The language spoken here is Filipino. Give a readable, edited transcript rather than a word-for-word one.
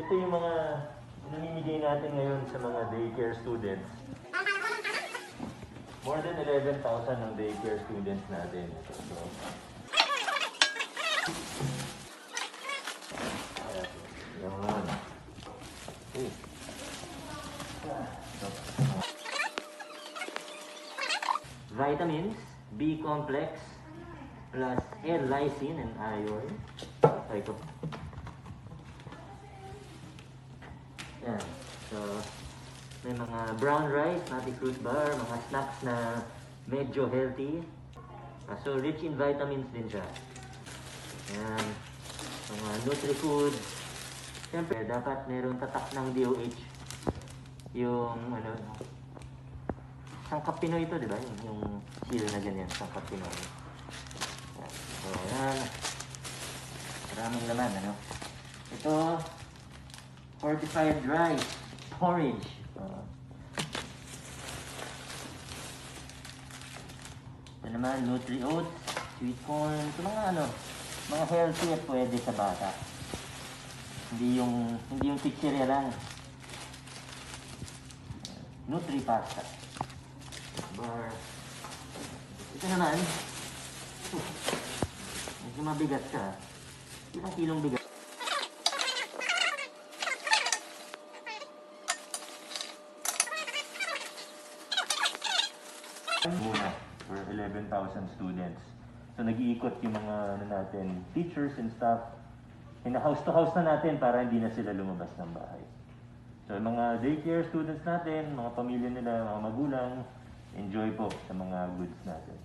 ito yung mga namimigay natin ngayon sa mga daycare students. More than 11,000 ng daycare students natin. So, yun. Okay. Vitamins, B complex, plus L-lysine and iron. Ito. Yan. So, may mga brown rice, nutty fruit bar, mga snacks na medyo healthy. So, rich in vitamins din siya. Yan. Mga nutri-food. Siyempre, dapat meron tatak ng DOH. Yung, sangkap Pinoy ito, di ba? Yung seal na ganyan, sangkap Pinoy. Yan. So, yan. Maraming laman, Ito, fortified rice, porridge. Ito naman, nutri-oats, sweet corn. Ito mga healthy at pwede sa bata. Hindi yung pizzeria lang. NUTRIPACK bar. Ito naman, medyo mabigat siya. Ilang kilong bigat. Muna for 11,000 students. So nag-iikot yung mga natin, teachers and staff. House to house na natin para hindi na sila lumabas ng bahay. So mga daycare students natin, mga pamilya nila, mga magulang, enjoy po sa mga goods natin.